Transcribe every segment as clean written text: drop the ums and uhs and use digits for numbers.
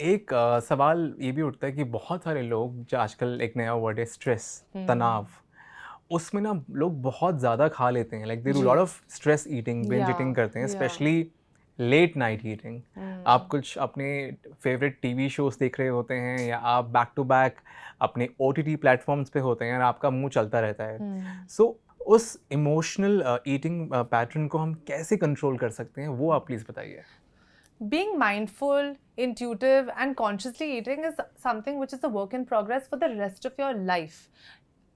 एक सवाल ये भी उठता है कि बहुत सारे लोग जो आजकल एक नया वर्ड है स्ट्रेस, तनाव, उसमें ना लोग बहुत ज़्यादा खा लेते हैं, लाइक दे डू जी। Lot of stress eating, binge या ईटिंग करते हैं, या स्पेशली लेट नाइट ईटिंग। आप कुछ अपने फेवरेट टीवी शोज़ देख रहे होते हैं या आप बैक टू बैक अपने ओटीटी प्लेटफॉर्म्स पे होते हैं और आपका मुंह चलता रहता है। सो उस इमोशनल ईटिंग पैटर्न को हम कैसे कंट्रोल कर सकते हैं, वो आप प्लीज़ बताइए। being mindful, intuitive and consciously eating is something which is a work in progress for the rest of your life.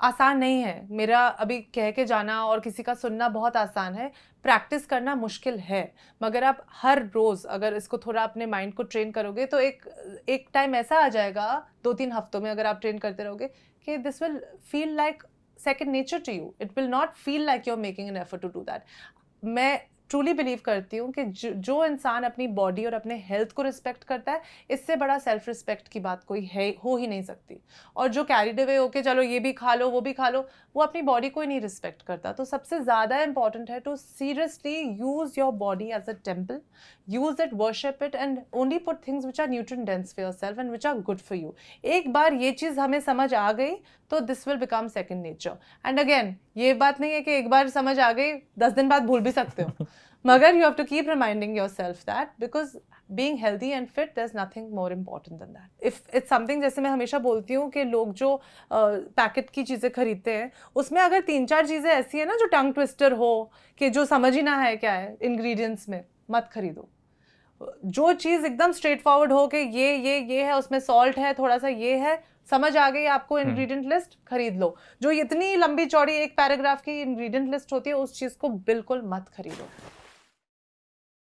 आसान नहीं है। मेरा अभी कह के जाना और किसी का सुनना बहुत आसान है, प्रैक्टिस करना मुश्किल है। मगर आप हर रोज़ अगर इसको थोड़ा अपने माइंड को ट्रेन करोगे तो एक टाइम ऐसा आ जाएगा 2-3 हफ्तों में अगर आप ट्रेन करते रहोगे कि this will feel like second nature to you. It will not feel like you are making an effort to do that. मैं ट्रूली बिलीव करती हूँ कि जो इंसान अपनी बॉडी और अपने हेल्थ को रिस्पेक्ट करता है, इससे बड़ा सेल्फ रिस्पेक्ट की बात कोई है हो ही नहीं सकती। और जो कैरीड अवे होके चलो ये भी खा लो वो भी खा लो, वो अपनी बॉडी को ही नहीं रिस्पेक्ट करता। तो सबसे ज़्यादा इंपॉर्टेंट है to seriously use your body as a temple, use it, worship it and only put things which are nutrient dense for yourself and which are good for you. एक बार ये चीज़ हमें समझ आ गई तो this will become second nature. And again ये बात नहीं है कि एक बार समझ आ गई 10 दिन बाद भूल भी सकते हो, मगर you have to keep reminding yourself that because being healthy and fit there's nothing more important than that. If it's something, जैसे मैं हमेशा बोलती हूँ कि लोग जो पैकेट की चीज़ें खरीदते हैं उसमें अगर 3-4 चीज़ें ऐसी है ना जो टंग ट्विस्टर हो कि जो समझ ही ना है क्या है इंग्रेडिएंट्स में, मत खरीदो। जो चीज़ एकदम स्ट्रेट फॉरवर्ड हो कि ये है, उसमें सॉल्ट है, थोड़ा सा ये है, समझ आ गई आपको इंग्रेडिएंट लिस्ट, खरीद लो। जो इतनी लंबी चौड़ी एक पैराग्राफ की इंग्रेडिएंट लिस्ट होती है उस चीज़ को बिल्कुल मत खरीदो।